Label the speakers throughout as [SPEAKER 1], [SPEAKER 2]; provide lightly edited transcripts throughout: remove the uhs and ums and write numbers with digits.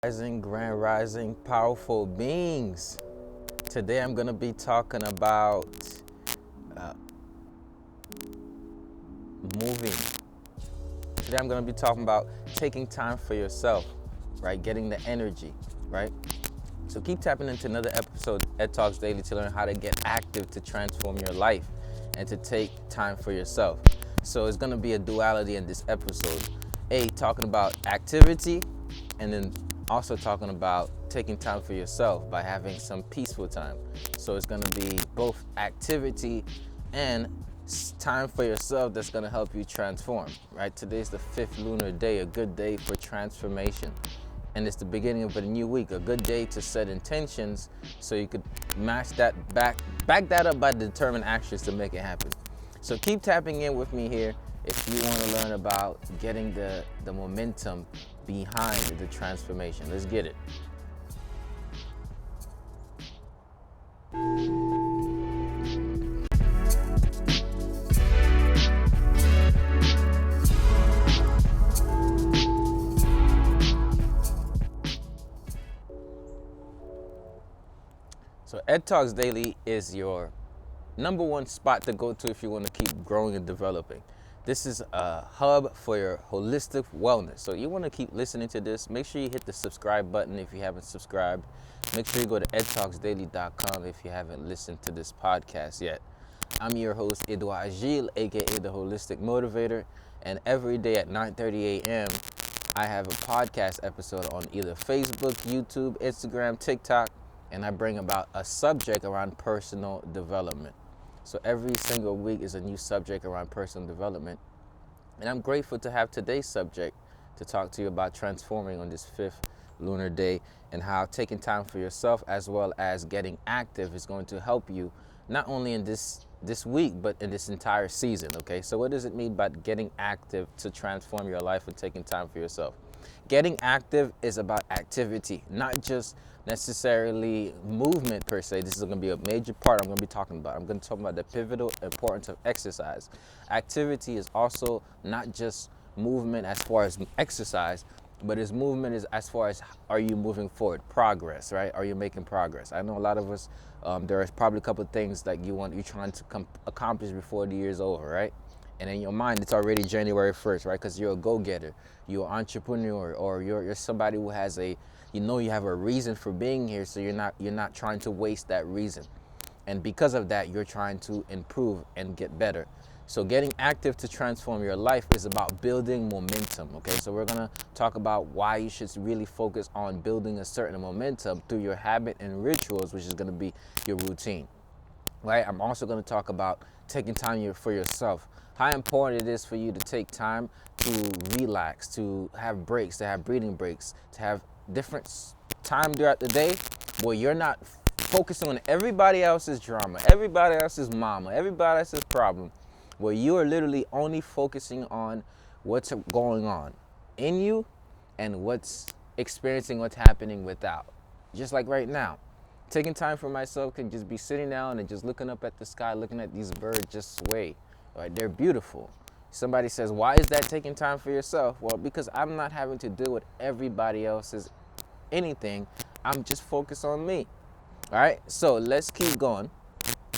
[SPEAKER 1] Rising, grand rising, powerful beings. Today I'm going to be talking about uh, moving. Today I'm going to be talking about taking time for yourself, right? Getting the energy, right? So keep tapping into another episode of Ed Talks Daily to learn how to get active to transform your life and to take time for yourself. So it's going to be a duality in this episode. Talking about activity, and then also talking about taking time for yourself by having some peaceful time. So it's going to be both activity and time for yourself that's going to help you transform, right? Today's the 5th lunar day, a good day for transformation. And it's the beginning of a new week, a good day to set intentions so you could match that back that up by determined actions to make it happen. So keep tapping in with me here if you want to learn about getting the momentum behind the transformation. Let's get it. So Ed Talks Daily is your number one spot to go to if you want to keep growing and developing. This is a hub for your holistic wellness. So you want to keep listening to this. Make sure you hit the subscribe button if you haven't subscribed. Make sure you go to edtalksdaily.com if you haven't listened to this podcast yet. I'm your host, Edouard Gilles, aka the Holistic Motivator, and every day at 9:30 a.m. I have a podcast episode on either Facebook, YouTube, Instagram, TikTok, and I bring about a subject around personal development. So every single week is a new subject around personal development. And I'm grateful to have today's subject to talk to you about transforming on this 5th lunar day and how taking time for yourself as well as getting active is going to help you not only in this week, but in this entire season, okay? So what does it mean by getting active to transform your life and taking time for yourself? Getting active is about activity, not just necessarily movement per se. This is going to be a major part I'm going to be talking about. I'm going to talk about the pivotal importance of exercise. Activity is also not just movement as far as exercise, but its movement is as far as are you moving forward, progress, right? Are you making progress? I know a lot of us, there is probably a couple of things that you're trying to accomplish before the year's over, right? And in your mind, it's already January 1st, right? Because you're a go-getter, you're an entrepreneur, or you're somebody who has you have a reason for being here, so you're not trying to waste that reason. And because of that, you're trying to improve and get better. So getting active to transform your life is about building momentum, okay? So we're gonna talk about why you should really focus on building a certain momentum through your habit and rituals, which is gonna be your routine, right? I'm also gonna talk about taking time for yourself. How important it is for you to take time to relax, to have breaks, to have breathing breaks, to have different time throughout the day where you're not focusing on everybody else's drama, everybody else's mama, everybody else's problem, where you are literally only focusing on what's going on in you and what's happening without. Just like right now, taking time for myself can just be sitting down and just looking up at the sky, looking at these birds just sway. Right? They're beautiful. Somebody says, why is that taking time for yourself? Well, because I'm not having to deal with everybody else's anything. I'm just focused on me. All right, so let's keep going.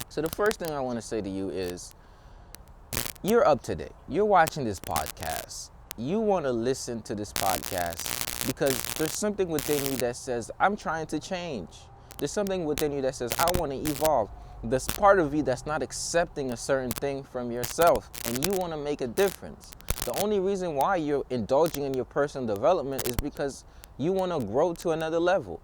[SPEAKER 1] So the first thing I want to say to you is, you're up to date. You're watching this podcast. You want to listen to this podcast because there's something within you that says, I'm trying to change. There's something within you that says, I want to evolve. There's part of you that's not accepting a certain thing from yourself, and you want to make a difference. The only reason why you're indulging in your personal development is because you want to grow to another level.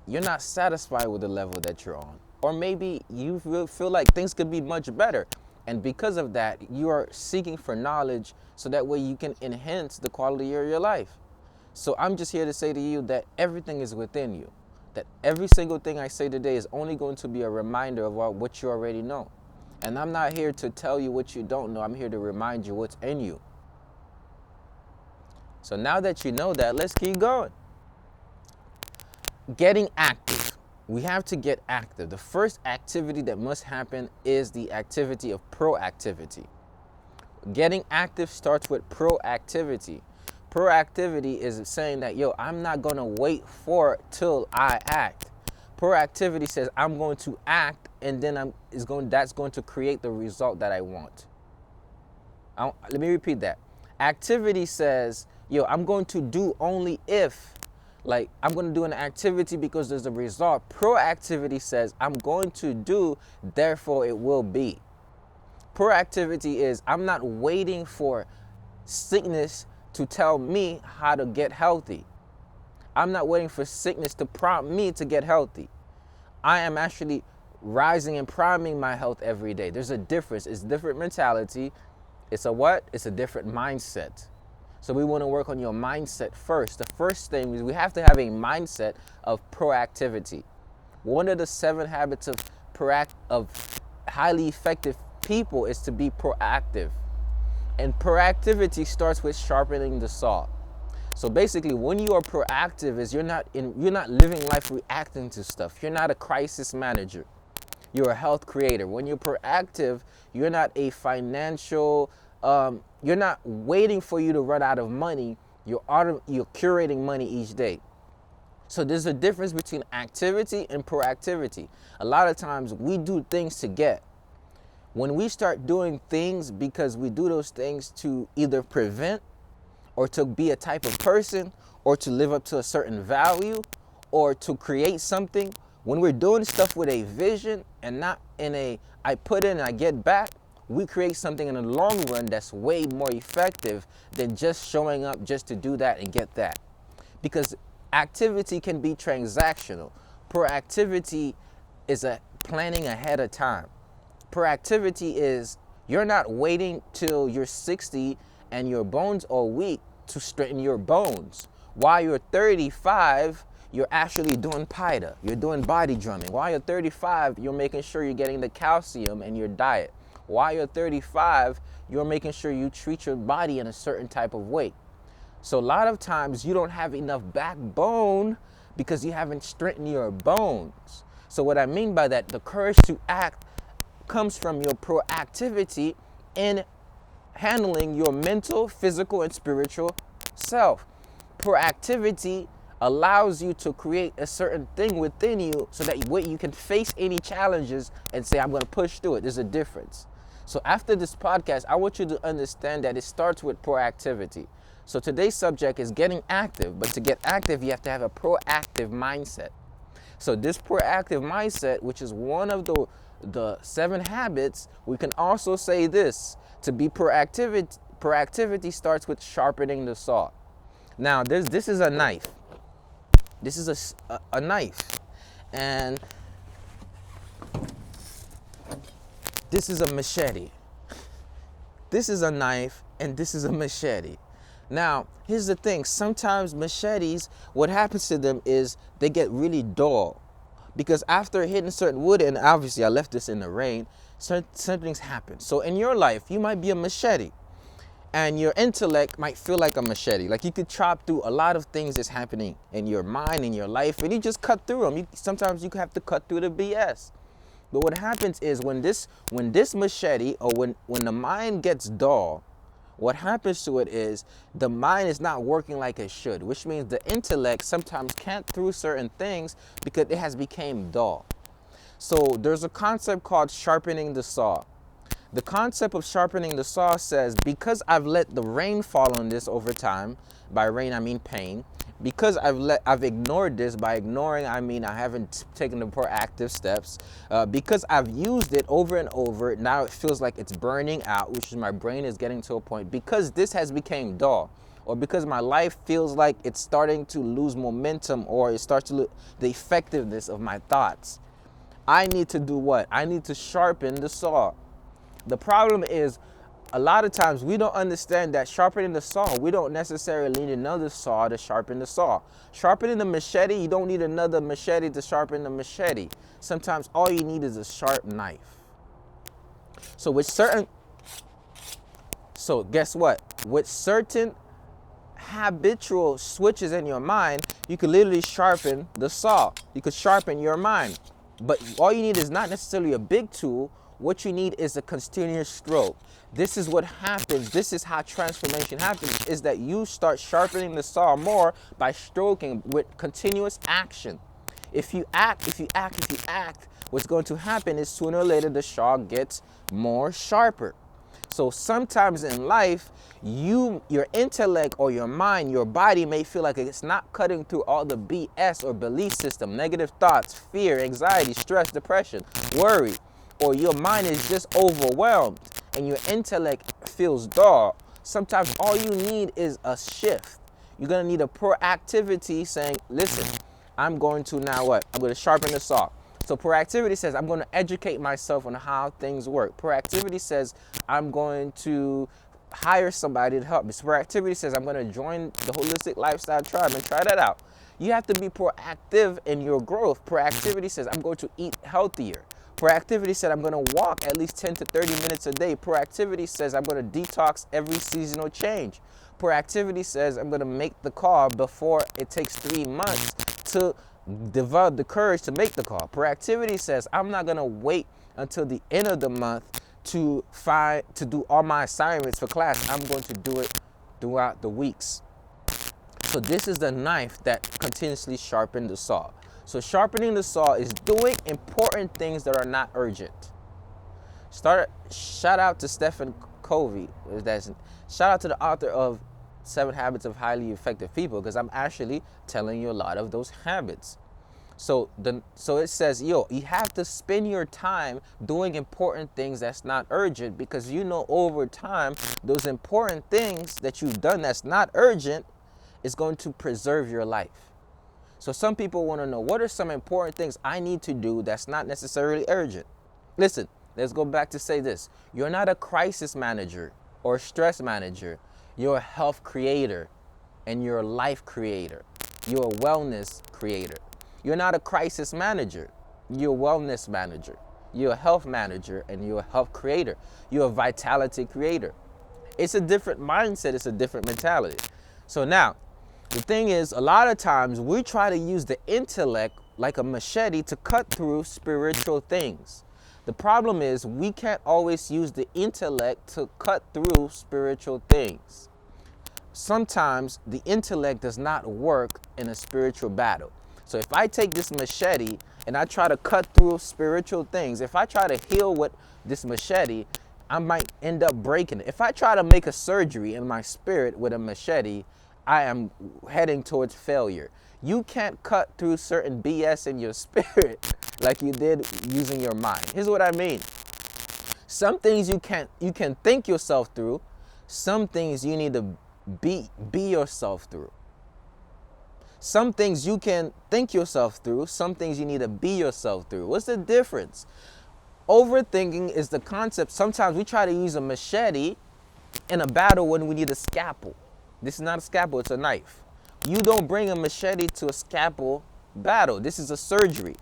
[SPEAKER 1] You're not satisfied with the level that you're on. Or maybe you feel like things could be much better. And because of that, you are seeking for knowledge so that way you can enhance the quality of your life. So I'm just here to say to you that everything is within you. That every single thing I say today is only going to be a reminder of what you already know. And I'm not here to tell you what you don't know. I'm here to remind you what's in you. So now that you know that, let's keep going. Getting active. We have to get active. The first activity that must happen is the activity of proactivity. Getting active starts with proactivity. Proactivity is saying that, yo, I'm not going to wait for till I act. Proactivity says I'm going to act, and then that's going to create the result that I want. Let me repeat that. Activity says, yo, I'm going to do only if, like, I'm going to do an activity because there's a result. Proactivity says I'm going to do, therefore it will be. Proactivity is I'm not waiting for sickness to tell me how to get healthy. I'm not waiting for sickness to prompt me to get healthy. I am actually rising and priming my health every day. There's a difference. It's different mentality. It's a what? It's a different mindset. So we want to work on your mindset first. The first thing is we have to have a mindset of proactivity. One of the 7 habits of highly effective people is to be proactive. And proactivity starts with sharpening the saw. So basically, when you are proactive, is you're not living life reacting to stuff. You're not a crisis manager. You're a health creator. When you're proactive, you're not a financial. You're not waiting for you to run out of money. You're curating money each day. So there's a difference between activity and proactivity. A lot of times we do things to get. When we start doing things because we do those things to either prevent or to be a type of person or to live up to a certain value or to create something, when we're doing stuff with a vision and not in a I put in and I get back, we create something in the long run that's way more effective than just showing up just to do that and get that. Because activity can be transactional. Proactivity is a planning ahead of time. Proactivity is you're not waiting till you're 60 and your bones are weak to straighten your bones. While you're 35, you're actually doing PIDA. You're doing body drumming. While you're 35, you're making sure you're getting the calcium in your diet. While you're 35, you're making sure you treat your body in a certain type of way. So a lot of times you don't have enough backbone because you haven't strengthened your bones. So what I mean by that, the courage to act comes from your proactivity in handling your mental, physical, and spiritual self. Proactivity allows you to create a certain thing within you so that you can face any challenges and say, I'm going to push through it. There's a difference. So after this podcast, I want you to understand that it starts with proactivity. So today's subject is getting active, but to get active, you have to have a proactive mindset. So this proactive mindset, which is one of the 7 habits, we can also say this: to be proactivity starts with sharpening the saw. Now, this is a knife. This is a knife, and this is a machete. This is a knife, and this is a machete. Now, here's the thing. Sometimes machetes, what happens to them is they get really dull. Because after hitting certain wood, and obviously I left this in the rain, certain things happen. So in your life, you might be a machete. And your intellect might feel like a machete. Like you could chop through a lot of things that's happening in your mind, in your life, and you just cut through them. Sometimes you have to cut through the BS. But what happens is when this machete, or when the mind gets dull, what happens to it is the mind is not working like it should, which means the intellect sometimes can't through certain things because it has become dull. So there's a concept called sharpening the saw. The concept of sharpening the saw says, because I've let the rain fall on this over time, by rain I mean pain, because I've ignored this, by ignoring I mean I haven't taken the proactive steps, because I've used it over and over, now it feels like it's burning out, which is my brain is getting to a point, because this has become dull, or because my life feels like it's starting to lose momentum, or it starts to lose the effectiveness of my thoughts. I need to do what? I need to sharpen the saw. The problem is, a lot of times we don't understand that sharpening the saw, we don't necessarily need another saw to sharpen the saw. Sharpening the machete, you don't need another machete to sharpen the machete. Sometimes all you need is a sharp knife. So guess what? With certain habitual switches in your mind, you could literally sharpen the saw. You could sharpen your mind. But all you need is not necessarily a big tool. what you need is a continuous stroke. This is what happens. This is how transformation happens, is that you start sharpening the saw more by stroking with continuous action. If you act, what's going to happen is sooner or later the saw gets more sharper. So sometimes in life, your intellect or your mind, your body may feel like it's not cutting through all the BS or belief system, negative thoughts, fear, anxiety, stress, depression, worry, or your mind is just overwhelmed and your intellect feels dull. Sometimes all you need is a shift. You're going to need a proactivity saying, listen, I'm going to now what? I'm going to sharpen the saw. So proactivity says I'm going to educate myself on how things work. Proactivity says I'm going to hire somebody to help me. So proactivity says I'm going to join the Holistic Lifestyle Tribe and try that out. You have to be proactive in your growth. Proactivity says I'm going to eat healthier. Proactivity said I'm going to walk at least 10 to 30 minutes a day. Proactivity says I'm going to detox every seasonal change. Proactivity says I'm going to make the call before it takes 3 months to develop the courage to make the call. Proactivity says I'm not going to wait until the end of the month to do all my assignments for class. I'm going to do it throughout the weeks. So this is the knife that continuously sharpens the saw. So sharpening the saw is doing important things that are not urgent. Shout out to Stephen Covey. Shout out to the author of 7 Habits of Highly Effective People, because I'm actually telling you a lot of those habits. So it says, you have to spend your time doing important things that's not urgent, because over time, those important things that you've done that's not urgent is going to preserve your life. So some people want to know, what are some important things I need to do that's not necessarily urgent? Listen, let's go back to say this. You're not a crisis manager or stress manager. You're a health creator and you're a life creator. You're a wellness creator. You're not a crisis manager. You're a wellness manager. You're a health manager and you're a health creator. You're a vitality creator. It's a different mindset. It's a different mentality. So now, the thing is, a lot of times we try to use the intellect like a machete to cut through spiritual things. The problem is we can't always use the intellect to cut through spiritual things. Sometimes the intellect does not work in a spiritual battle. So if I take this machete and I try to cut through spiritual things, if I try to heal with this machete, I might end up breaking it. If I try to make a surgery in my spirit with a machete, I am heading towards failure. You can't cut through certain BS in your spirit like you did using your mind. Here's what I mean. Some things you can think yourself through. Some things you need to be yourself through. Some things you can think yourself through. Some things you need to be yourself through. What's the difference? Overthinking is the concept. Sometimes we try to use a machete in a battle when we need a scalpel. This is not a scalpel, it's a knife. You don't bring a machete to a scalpel battle. This is a surgery.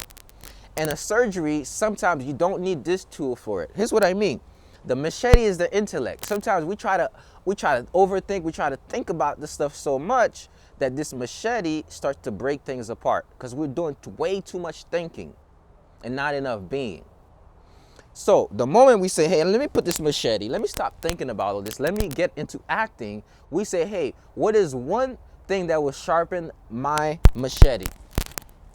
[SPEAKER 1] And a surgery, sometimes you don't need this tool for it. Here's what I mean. The machete is the intellect. Sometimes we try to overthink, we try to think about this stuff so much that this machete starts to break things apart because we're doing way too much thinking and not enough being. So the moment we say, hey, let me put this machete, let me stop thinking about all this, let me get into acting, we say, hey, what is one thing that will sharpen my machete?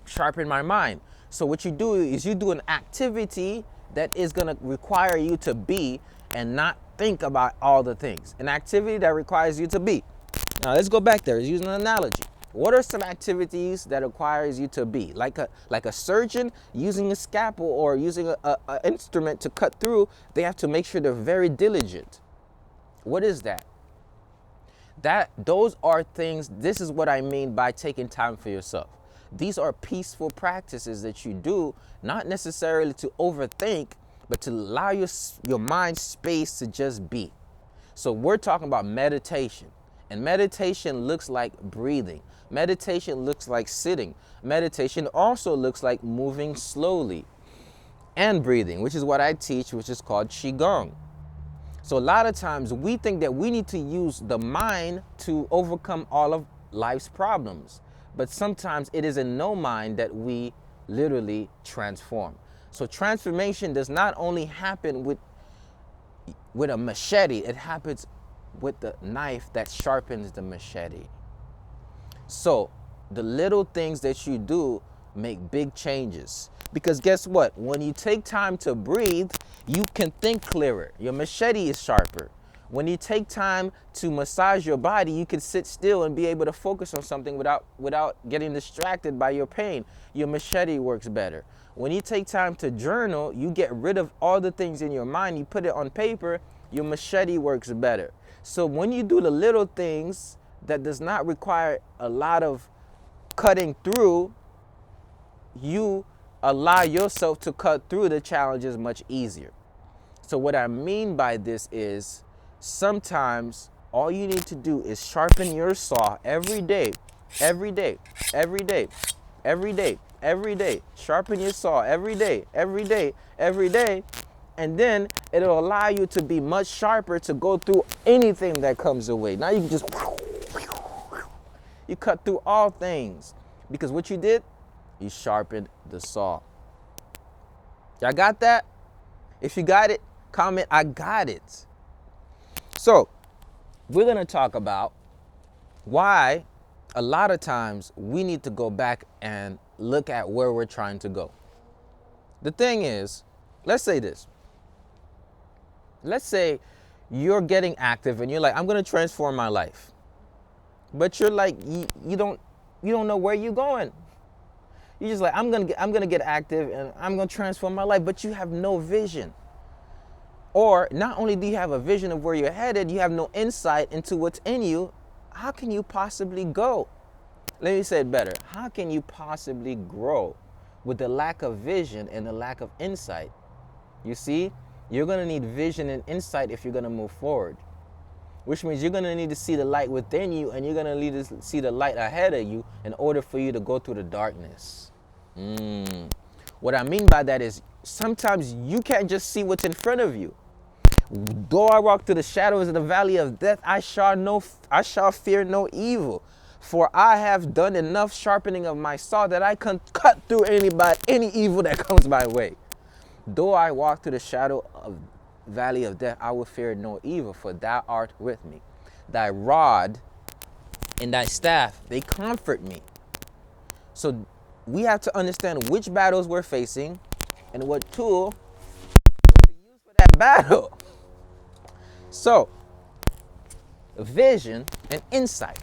[SPEAKER 1] Sharpen my mind. So what you do is you do an activity that is going to require you to be and not think about all the things. An activity that requires you to be. Now let's go back there. Let's use an analogy. What are some activities that requires you to be? Like a surgeon using a scalpel or using an instrument to cut through, they have to make sure they're very diligent. What is that? Those are things, this is what I mean by taking time for yourself. These are peaceful practices that you do, not necessarily to overthink, but to allow your mind space to just be. So we're talking about meditation. And meditation looks like breathing. Meditation looks like sitting. Meditation also looks like moving slowly and breathing, which is what I teach, which is called Qigong. So a lot of times we think that we need to use the mind to overcome all of life's problems. But sometimes it is in no mind that we literally transform. So transformation does not only happen with a machete, it happens with the knife that sharpens the machete. So the little things that you do make big changes. Because guess what? When you take time to breathe, you can think clearer. Your machete is sharper. When you take time to massage your body, you can sit still and be able to focus on something without getting distracted by your pain. Your machete works better. When you take time to journal, you get rid of all the things in your mind, you put it on paper, your machete works better. So when you do the little things that does not require a lot of cutting through, you allow yourself to cut through the challenges much easier. So what I mean by this is sometimes all you need to do is sharpen your saw every day, every day, every day, every day, every day. Sharpen your saw every day, every day, every day. And then it'll allow you to be much sharper to go through anything that comes away. Now you can just, you cut through all things. Because what you did, you sharpened the saw. Y'all got that? If you got it, comment, I got it. So we're going to talk about why a lot of times we need to go back and look at where we're trying to go. The thing is, let's say this. Let's say you're getting active and you're like, I'm going to transform my life. But you're like, you don't know where you're going. You're just like, I'm gonna get active and I'm gonna transform my life, but you have no vision. Or not only do you have a vision of where you're headed, you have no insight into what's in you. How can you possibly go? Let me say it better. How can you possibly grow with the lack of vision and the lack of insight? You see, you're gonna need vision and insight if you're gonna move forward. Which means you're gonna need to see the light within you and you're gonna need to see the light ahead of you in order for you to go through the darkness. What I mean by that is sometimes you can't just see what's in front of you. Though I walk through the shadows of the valley of death, I shall fear no evil. For I have done enough sharpening of my saw that I can cut through any evil that comes my way. Though I walk through the shadow of valley of death, I will fear no evil, for thou art with me. Thy rod and thy staff, they comfort me. So we have to understand which battles we're facing and what tool to use for that battle. So, vision and insight.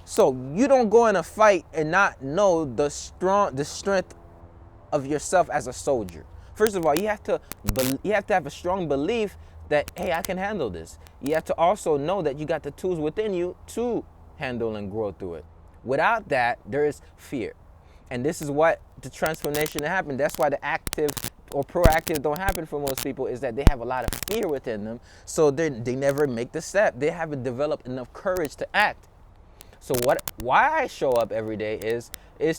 [SPEAKER 1] So you don't go in a fight and not know the strength of yourself as a soldier. First of all, you have to have a strong belief that, hey, I can handle this. You have to also know that you got the tools within you to handle and grow through it. Without that, there is fear. And this is what the transformation that happened. That's why the active or proactive don't happen for most people, is that they have a lot of fear within them. So they never make the step. They haven't developed enough courage to act. So why I show up every day is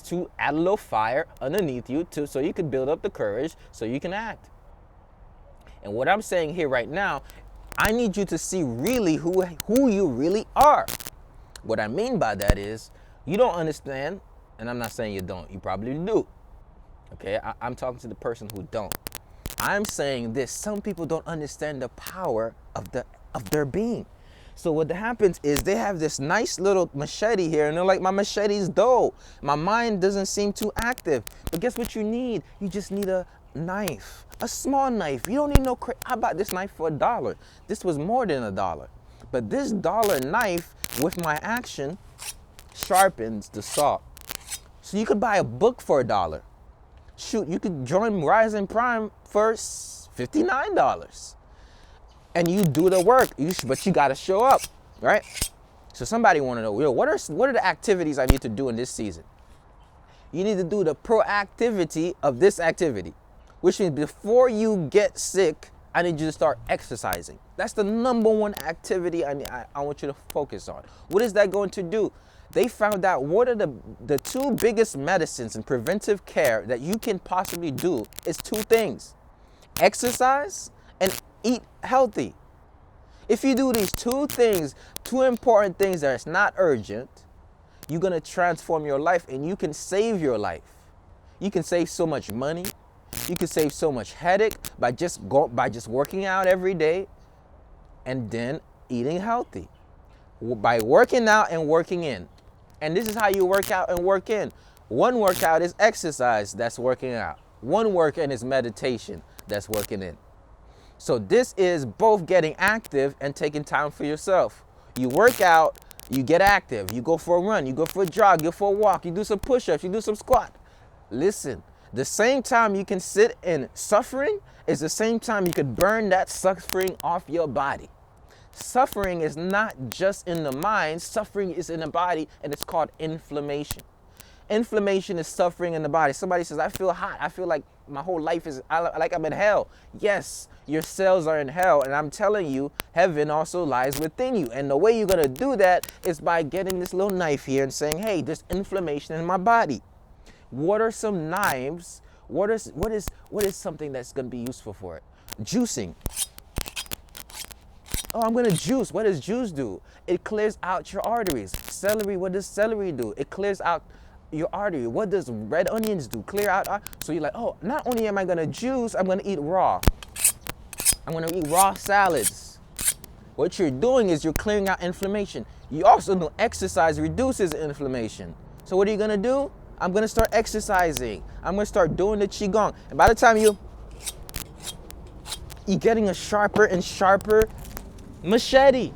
[SPEAKER 1] to add a little fire underneath you so you can build up the courage so you can act. And what I'm saying here right now, I need you to see really who you really are. What I mean by that is you don't understand, and I'm not saying you don't, you probably do. Okay, I'm talking to the person who don't. I'm saying this, some people don't understand the power of their being. So what happens is they have this nice little machete here and they're like, my machete's dull. My mind doesn't seem too active. But guess what you need? You just need a knife, a small knife. You don't need no, I bought this knife for $1. This was more than $1. But this dollar knife with my action sharpens the saw. So you could buy a book for $1. Shoot, you could join Rising Prime for $59. And you do the work, but you got to show up, right? So somebody want to know, yo, what are the activities I need to do in this season? You need to do the proactivity of this activity, which means before you get sick, I need you to start exercising. That's the number one activity I want you to focus on. What is that going to do? They found out what are the two biggest medicines in preventive care that you can possibly do is two things: exercise and eat healthy. If you do these two things, two important things that's not urgent, you're going to transform your life and you can save your life. You can save so much money. You can save so much headache by just working out every day and then eating healthy. By working out and working in. And this is how you work out and work in. One workout is exercise, that's working out. One work in is meditation, that's working in. So this is both getting active and taking time for yourself. You work out, you get active. You go for a run, you go for a jog, you go for a walk, you do some push-ups, you do some squat. Listen, the same time you can sit in suffering is the same time you could burn that suffering off your body. Suffering is not just in the mind, suffering is in the body, and it's called inflammation. Inflammation is suffering in the body. Somebody says, I feel hot. I feel like my whole life is like I'm in hell. Yes, your cells are in hell. And I'm telling you, heaven also lies within you. And the way you're going to do that is by getting this little knife here and saying, hey, there's inflammation in my body. What are some knives? What is something that's going to be useful for it? Juicing. Oh, I'm going to juice. What does juice do? It clears out your arteries. Celery, what does celery do? It clears out your artery. What does red onions do? Clear out. So you're like, oh, not only am I going to juice, I'm going to eat raw. I'm going to eat raw salads. What you're doing is you're clearing out inflammation. You also know exercise reduces inflammation. So what are you going to do? I'm going to start exercising. I'm going to start doing the Qigong. And by the time you're getting a sharper and sharper machete.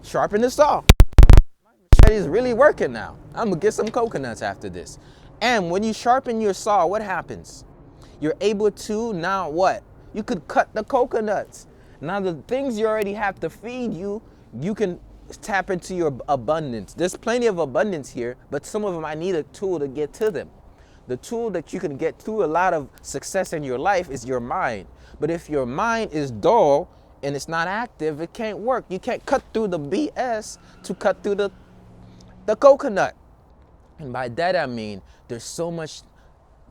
[SPEAKER 1] Sharpen the saw. My machete is really working now. I'm going to get some coconuts after this. And when you sharpen your saw, what happens? You're able to now what? You could cut the coconuts. Now the things you already have to feed you, you can tap into your abundance. There's plenty of abundance here, but some of them I need a tool to get to them. The tool that you can get through a lot of success in your life is your mind. But if your mind is dull and it's not active, it can't work. You can't cut through the BS to cut through the coconut. And by that I mean there's so much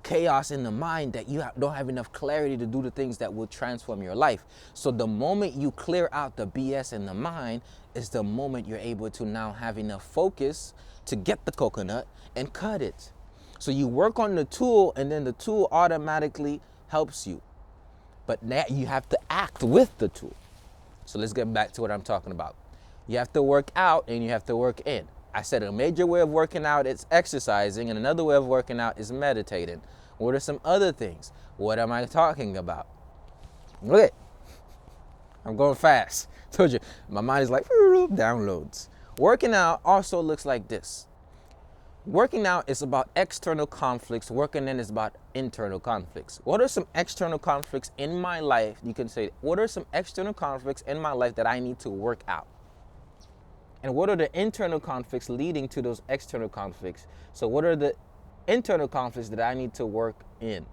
[SPEAKER 1] chaos in the mind that you don't have enough clarity to do the things that will transform your life. So the moment you clear out the BS in the mind is the moment you're able to now have enough focus to get the coconut and cut it. So you work on the tool and then the tool automatically helps you. But now you have to act with the tool. So let's get back to what I'm talking about. You have to work out and you have to work in. I said a major way of working out is exercising, and another way of working out is meditating. What are some other things? What am I talking about? Look, I'm going fast. Told you, my mind is like downloads. Working out also looks like this. Working out is about external conflicts. Working in is about internal conflicts. What are some external conflicts in my life? You can say, what are some external conflicts in my life that I need to work out? And what are the internal conflicts leading to those external conflicts? So what are the internal conflicts that I need to work in?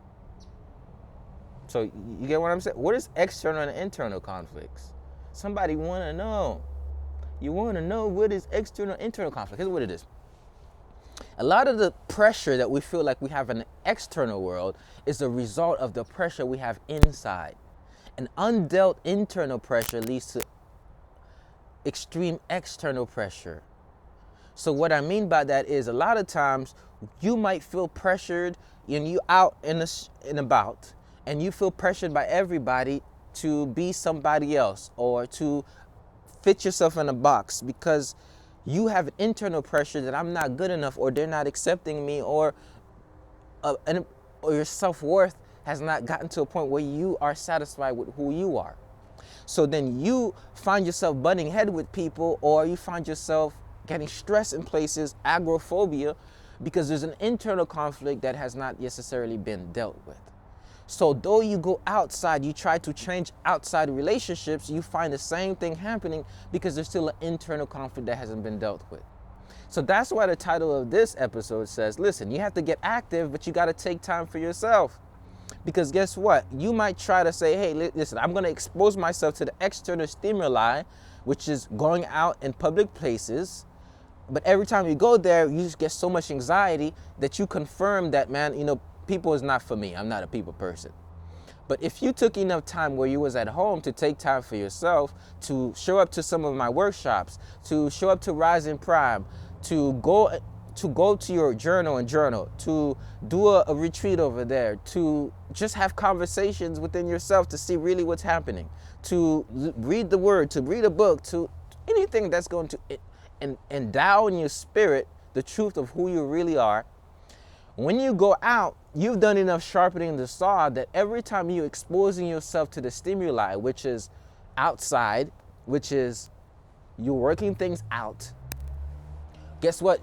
[SPEAKER 1] So you get what I'm saying? What is external and internal conflicts? Somebody want to know. You want to know what is external and internal conflict. Here's what it is. A lot of the pressure that we feel like we have in the external world is a result of the pressure we have inside. An undealt internal pressure leads to extreme external pressure. So what I mean by that is a lot of times you might feel pressured and you out and about and you feel pressured by everybody to be somebody else or to fit yourself in a box because you have internal pressure that I'm not good enough or they're not accepting me or your self-worth has not gotten to a point where you are satisfied with who you are. So then you find yourself butting head with people or you find yourself getting stressed in places, agoraphobia, because there's an internal conflict that has not necessarily been dealt with. So though you go outside, you try to change outside relationships, you find the same thing happening because there's still an internal conflict that hasn't been dealt with. So that's why the title of this episode says, listen, you have to get active, but you got to take time for yourself. Because guess what? You might try to say, hey, listen, I'm going to expose myself to the external stimuli, which is going out in public places. But every time you go there, you just get so much anxiety that you confirm that, man, you know, people is not for me. I'm not a people person. But if you took enough time where you was at home to take time for yourself, to show up to some of my workshops, to show up to Rise in Prime, to go to go to your journal and journal, to do a retreat over there, to just have conversations within yourself to see really what's happening, to read the word, to read a book, to anything that's going to endow in your spirit the truth of who you really are. When you go out, you've done enough sharpening the saw that every time you're exposing yourself to the stimuli, which is outside, which is you're working things out, guess what?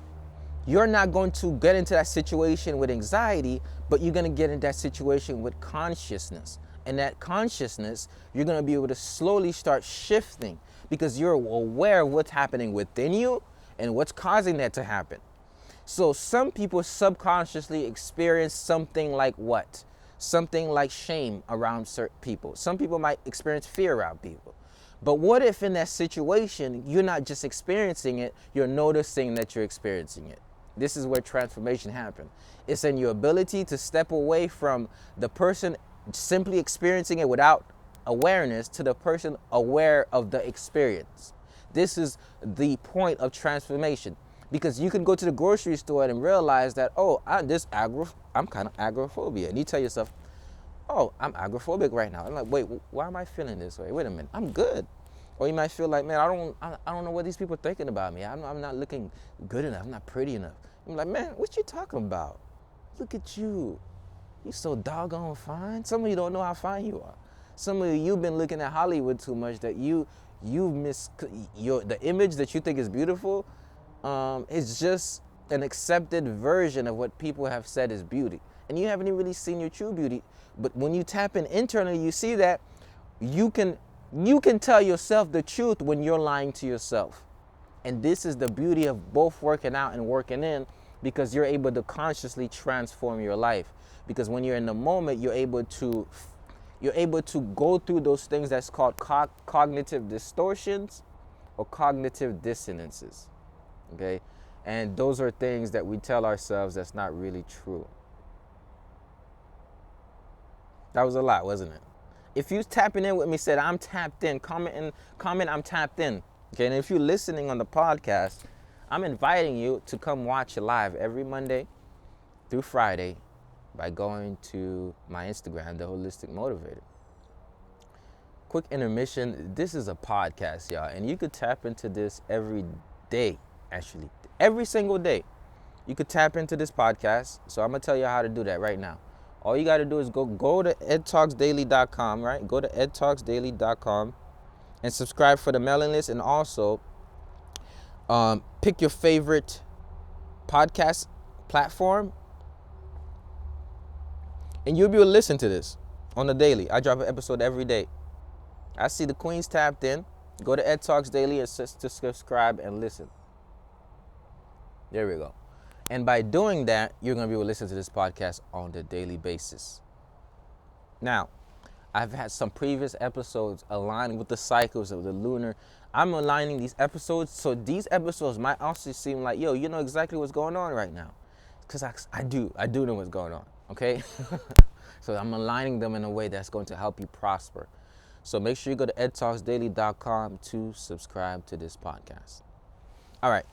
[SPEAKER 1] You're not going to get into that situation with anxiety, but you're going to get into that situation with consciousness. And that consciousness, you're going to be able to slowly start shifting because you're aware of what's happening within you and what's causing that to happen. So some people subconsciously experience something like what? Something like shame around certain people. Some people might experience fear around people. But what if in that situation, you're not just experiencing it, you're noticing that you're experiencing it? This is where transformation happens. It's in your ability to step away from the person simply experiencing it without awareness to the person aware of the experience. This is the point of transformation. Because you can go to the grocery store and realize that, oh, I'm kind of agoraphobia. And you tell yourself, oh, I'm agoraphobic right now. I'm like, wait, why am I feeling this way? Wait a minute, I'm good. Or you might feel like, man, I don't know what these people are thinking about me. I'm not looking good enough. I'm not pretty enough. I'm like, man, what you talking about? Look at you. You so doggone fine. Some of you don't know how fine you are. Some of you've been looking at Hollywood too much that you miss the image that you think is beautiful. It's just an accepted version of what people have said is beauty. And you haven't even really seen your true beauty. But when you tap in internally, you see that you can tell yourself the truth when you're lying to yourself. And this is the beauty of both working out and working in, because you're able to consciously transform your life. Because when you're in the moment, you're able to go through those things that's called cognitive distortions or cognitive dissonances. Okay? And those are things that we tell ourselves that's not really true. That was a lot, wasn't it? If you're tapping in with me, said I'm tapped in, comment I'm tapped in. Okay, and if you're listening on the podcast, I'm inviting you to come watch live every Monday through Friday by going to my Instagram, The Holistic Motivator. Quick intermission. This is a podcast, y'all, and you could tap into this every day, actually. Every single day. You could tap into this podcast. So I'm going to tell you how to do that right now. All you got to do is go to edtalksdaily.com, right? Go to edtalksdaily.com and subscribe for the mailing list, and also pick your favorite podcast platform, and you'll be able to listen to this on the daily. I drop an episode every day. I see the Queens tapped in. Go to Ed Talks Daily and subscribe and listen. There we go. And by doing that, you're going to be able to listen to this podcast on the daily basis. Now, I've had some previous episodes aligning with the cycles of the lunar. I'm aligning these episodes, so these episodes might also seem like, yo, you know exactly what's going on right now. Because I do know what's going on, okay? So I'm aligning them in a way that's going to help you prosper. So make sure you go to edtalksdaily.com to subscribe to this podcast. All right.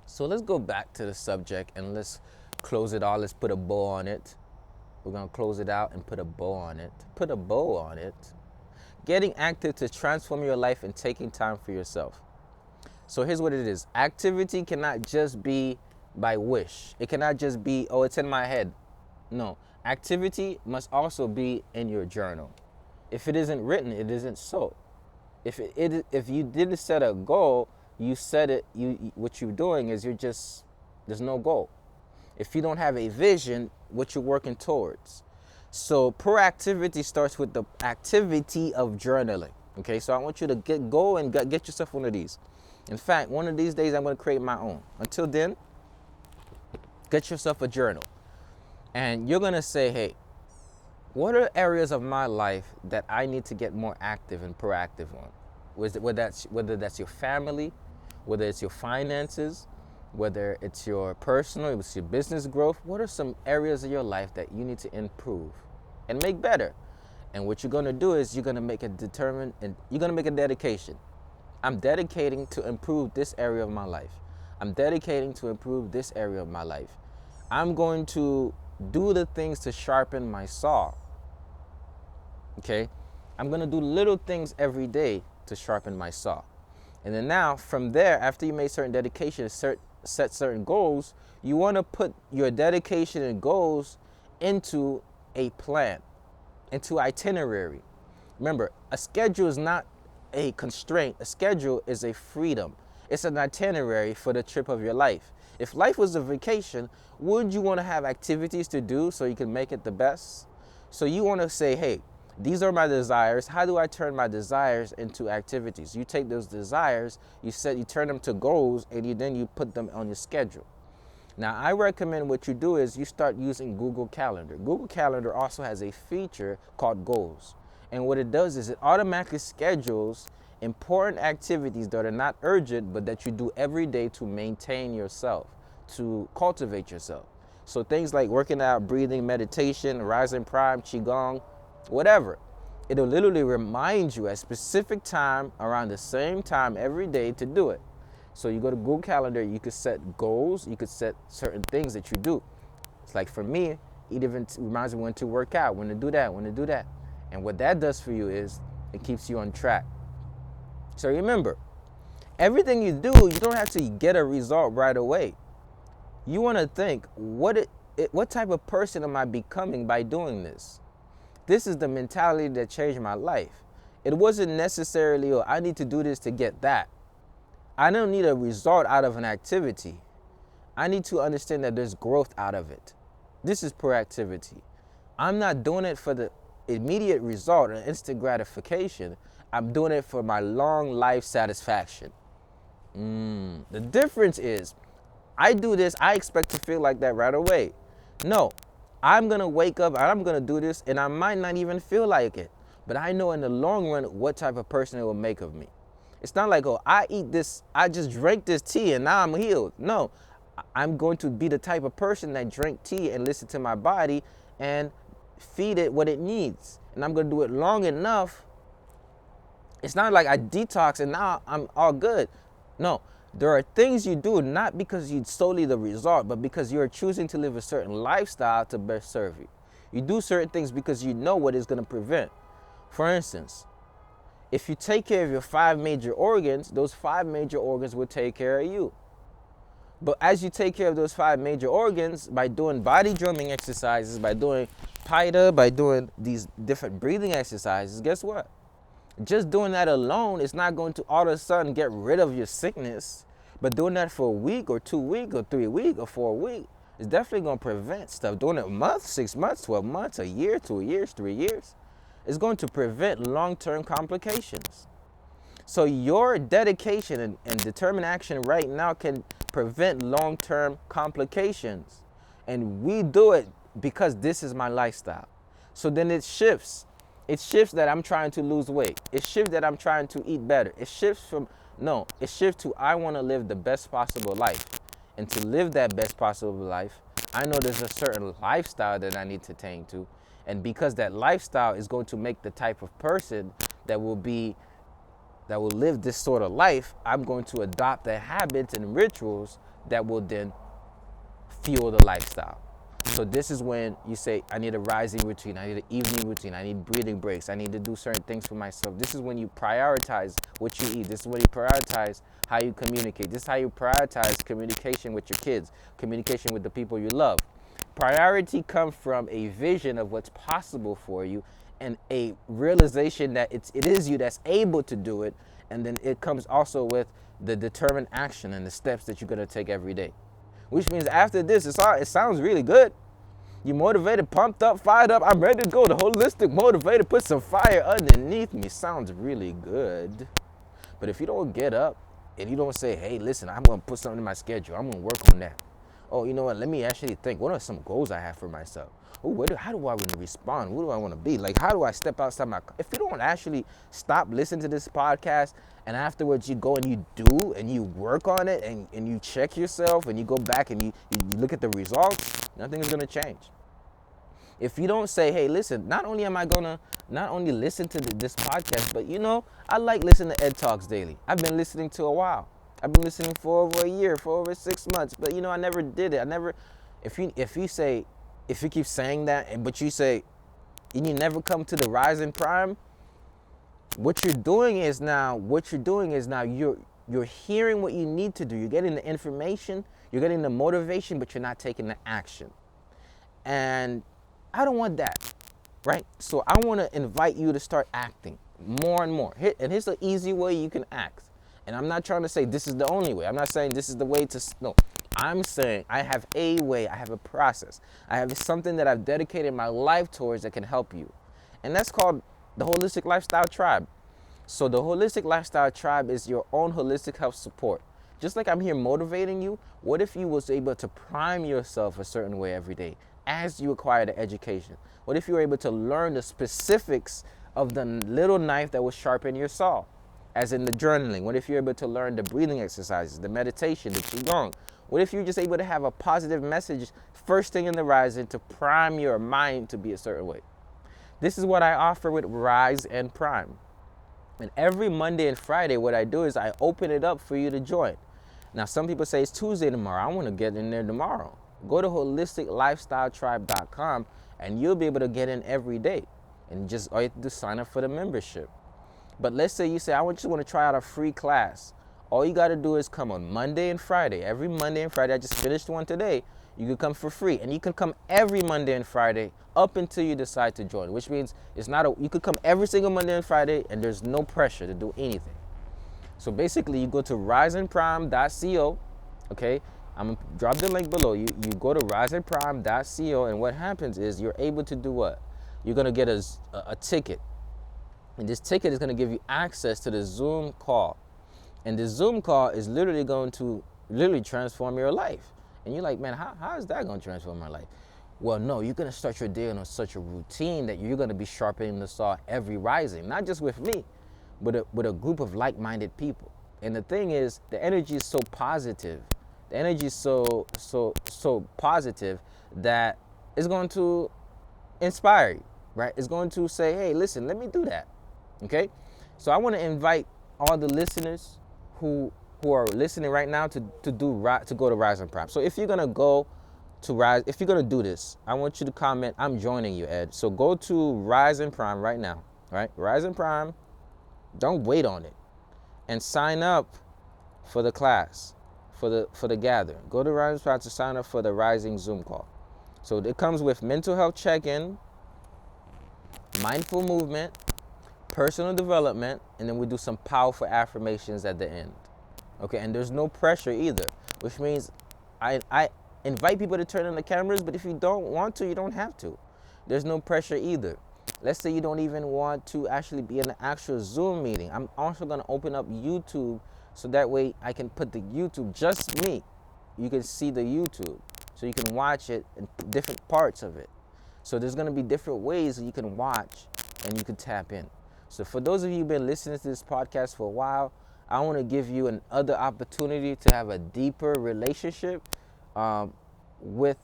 [SPEAKER 1] So let's go back to the subject and let's close it all. Let's put a bow on it. We're going to close it out and put a bow on it. Put a bow on it. Getting active to transform your life and taking time for yourself. So here's what it is. Activity cannot just be by wish. It cannot just be, oh, it's in my head. No. Activity must also be in your journal. If it isn't written, it isn't so. If you didn't set a goal, you set it, what you're doing is there's no goal. If you don't have a vision, what you're working towards. So proactivity starts with the activity of journaling. Okay, so I want you to go and get yourself one of these. In fact, one of these days I'm going to create my own. Until then, get yourself a journal. And you're going to say, hey, what are areas of my life that I need to get more active and proactive on? Whether that's your family, whether it's your finances, whether it's your personal, it's your business growth. What are some areas of your life that you need to improve and make better? And what you're going to do is you're going to make a dedication. I'm dedicating to improve this area of my life. I'm dedicating to improve this area of my life. I'm going to do the things to sharpen my saw. Okay? I'm going to do little things every day to sharpen my saw. And then now, from there, after you make certain dedications, set certain goals, you want to put your dedication and goals into a plan, into itinerary. Remember, a schedule is not a constraint. A schedule is a freedom. It's an itinerary for the trip of your life. If life was a vacation, would you want to have activities to do so you can make it the best? So you want to say, hey, these are my desires. How do I turn my desires into activities? You take those desires, you turn them to goals, and then you put them on your schedule. Now, I recommend what you do is you start using Google Calendar. Google Calendar also has a feature called Goals. And what it does is it automatically schedules important activities that are not urgent, but that you do every day to maintain yourself, to cultivate yourself. So things like working out, breathing, meditation, rising prime, qigong, whatever. It'll literally remind you at a specific time around the same time every day to do it. So you go to Google Calendar, you could set goals, you could set certain things that you do. It's like for me, it even reminds me when to work out, when to do that, when to do that. And what that does for you is it keeps you on track. So remember, everything you do, you don't have to get a result right away. You want to think, what type of person am I becoming by doing this? This is the mentality that changed my life. It wasn't necessarily, oh, I need to do this to get that. I don't need a result out of an activity. I need to understand that there's growth out of it. This is proactivity. I'm not doing it for the immediate result or instant gratification. I'm doing it for my long life satisfaction. The difference is, I do this, I expect to feel like that right away. No, I'm going to wake up and I'm going to do this and I might not even feel like it. But I know in the long run what type of person it will make of me. It's not like, oh, I just drank this tea and now I'm healed. No, I'm going to be the type of person that drank tea and listen to my body and feed it what it needs. And I'm going to do it long enough. It's not like I detox and now I'm all good. No, there are things you do not because you solely the result, but because you're choosing to live a certain lifestyle to best serve you. You do certain things because you know what it's going to prevent. For instance, if you take care of your 5 major organs, those 5 major organs will take care of you. But as you take care of those 5 major organs, by doing body drumming exercises, by doing Paida, by doing these different breathing exercises, guess what? Just doing that alone is not going to all of a sudden get rid of your sickness. But doing that for a week or 2 weeks or 3 weeks or 4 weeks is definitely going to prevent stuff. Doing it a month, 6 months, 12 months, a year, 2 years, 3 years is going to prevent long-term complications. So your dedication and determined action right now can prevent long-term complications. And we do it because this is my lifestyle. So then it shifts. It shifts that I'm trying to lose weight. It shifts that I'm trying to eat better. It shifts to I want to live the best possible life. And to live that best possible life, I know there's a certain lifestyle that I need to attain to. And because that lifestyle is going to make the type of person that will live this sort of life, I'm going to adopt the habits and rituals that will then fuel the lifestyle. So this is when you say, I need a rising routine, I need an evening routine, I need breathing breaks, I need to do certain things for myself. This is when you prioritize what you eat. This is when you prioritize how you communicate. This is how you prioritize communication with your kids, communication with the people you love. Priority comes from a vision of what's possible for you and a realization that it is you that's able to do it. And then it comes also with the determined action and the steps that you're going to take every day. Which means after this, it sounds really good. You're motivated, pumped up, fired up. I'm ready to go. The holistic motivated, put some fire underneath me. Sounds really good. But if you don't get up and you don't say, hey, listen, I'm going to put something in my schedule. I'm going to work on that. Oh, you know what? Let me actually think. What are some goals I have for myself? Oh, how do I want to respond? Who do I want to be? Like, how do I step outside my... If you don't actually stop listening to this podcast and afterwards you go and you do and you work on it and you check yourself and you go back and you look at the results, nothing is going to change. If you don't say, hey, listen, not only am I going to not only listen to this podcast, but, I like listening to Ed Talks Daily. I've been listening to a while. I've been listening for over a year, for over 6 months, but I never did it. I never. If you keep saying that, but you say, and you never come to the Rise and Prime, what you're doing is now you're hearing what you need to do. You're getting the information, you're getting the motivation, but you're not taking the action. And I don't want that, right? So I want to invite you to start acting more and more. And here's the easy way you can act. And I'm not trying to say this is the only way. I'm not saying this is the way to, no. I'm saying I have a way, I have a process. I have something that I've dedicated my life towards that can help you. And that's called the Holistic Lifestyle Tribe. So the Holistic Lifestyle Tribe is your own holistic health support. Just like I'm here motivating you, what if you was able to prime yourself a certain way every day as you acquire the education? What if you were able to learn the specifics of the little knife that will sharpen your saw, as in the journaling? What if you're able to learn the breathing exercises, the meditation, the qigong? What if you're just able to have a positive message first thing in the rising to prime your mind to be a certain way? This is what I offer with Rise and Prime. And every Monday and Friday, what I do is I open it up for you to join. Now, some people say it's Tuesday tomorrow. I want to get in there tomorrow. Go to holisticlifestyletribe.com and you'll be able to get in every day. And just all you have to do is sign up for the membership. But let's say you say, I just want to try out a free class. All you got to do is come on Monday and Friday. Every Monday and Friday, I just finished one today. You can come for free. And you can come every Monday and Friday up until you decide to join, which means you could come every single Monday and Friday and there's no pressure to do anything. So basically, you go to riseandprime.co, okay? I'm going to drop the link below. You go to riseandprime.co, and what happens is you're able to do what? You're going to get a ticket. And this ticket is going to give you access to the Zoom call. And the Zoom call is literally going to transform your life. And you're like, man, how is that going to transform my life? Well, no, you're going to start your day on such a routine that you're going to be sharpening the saw every rising, not just with me, but with a group of like-minded people. And the thing is, the energy is so positive. The energy is so positive that it's going to inspire you, right? It's going to say, hey, listen, let me do that, okay? So I want to invite all the listeners who are listening right now to go to Rise and Prime. So if you're gonna go to Rise, if you're gonna do this, I want you to comment, I'm joining you, Ed. So go to Rise and Prime right now, right? Rise and Prime, don't wait on it, and sign up for the class, for the gathering. Go to Rise and Prime to sign up for the Rising Zoom call. So it comes with mental health check-in, mindful movement, personal development, and then we do some powerful affirmations at the end. Okay, and there's no pressure either, which means I invite people to turn on the cameras, but if you don't want to, you don't have to. There's no pressure either. Let's say you don't even want to actually be in an actual Zoom meeting. I'm also going to open up YouTube so that way I can put the YouTube, just me. You can see the YouTube, so you can watch it in different parts of it. So there's going to be different ways that you can watch and you can tap in. So for those of you who've been listening to this podcast for a while, I want to give you another opportunity to have a deeper relationship with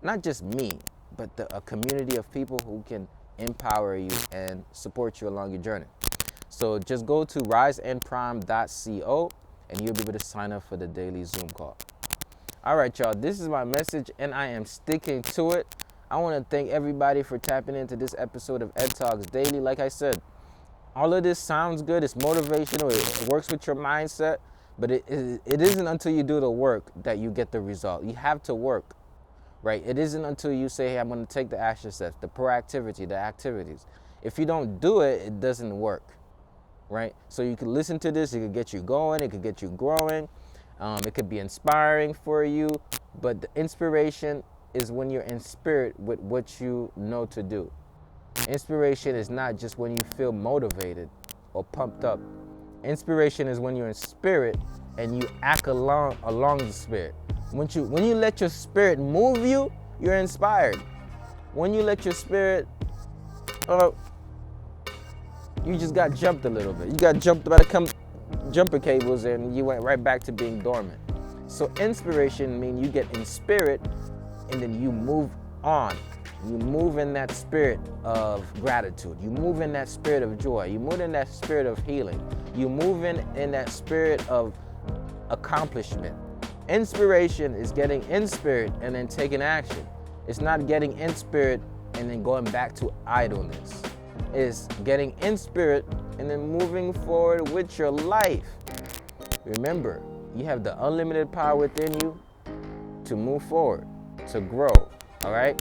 [SPEAKER 1] not just me, but a community of people who can empower you and support you along your journey. So just go to riseandprime.co and you'll be able to sign up for the daily Zoom call. All right, y'all, this is my message and I am sticking to it. I want to thank everybody for tapping into this episode of Ed Talks Daily. Like I said, all of this sounds good. It's motivational. It works with your mindset. But it isn't until you do the work that you get the result. You have to work, right? It isn't until you say, hey, I'm going to take the action steps, the proactivity, the activities. If you don't do it, it doesn't work, right? So you can listen to this. It could get you going. It could get you growing. It could be inspiring for you. But the inspiration is when you're in spirit with what you know to do. Inspiration is not just when you feel motivated or pumped up. Inspiration is when you're in spirit and you act along the spirit. When you let your spirit move you, you're inspired. When you let your spirit, you just got jumped a little bit. You got jumped by the jumper cables and you went right back to being dormant. So inspiration means you get in spirit and then you move on. You move in that spirit of gratitude. You move in that spirit of joy. You move in that spirit of healing. You move in that spirit of accomplishment. Inspiration is getting in spirit and then taking action. It's not getting in spirit and then going back to idleness. It's getting in spirit and then moving forward with your life. Remember, you have the unlimited power within you to move forward, to grow, all right?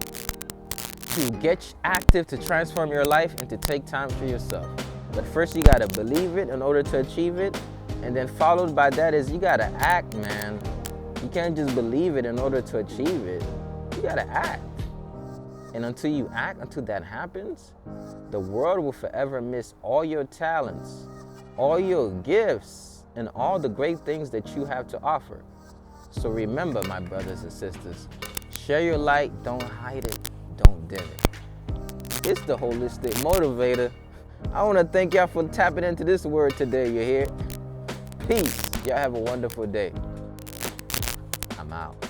[SPEAKER 1] To get active, to transform your life, and to take time for yourself. But first you gotta believe it in order to achieve it, and then followed by that is you gotta act, man. You can't just believe it in order to achieve it. You gotta act. And until you act, until that happens, the world will forever miss all your talents, all your gifts, and all the great things that you have to offer. So remember, my brothers and sisters, share your light, don't hide it, don't dim it. It's the Holistic Motivator. I want to thank y'all for tapping into this word today. You hear? Peace. Y'all have a wonderful day. I'm out.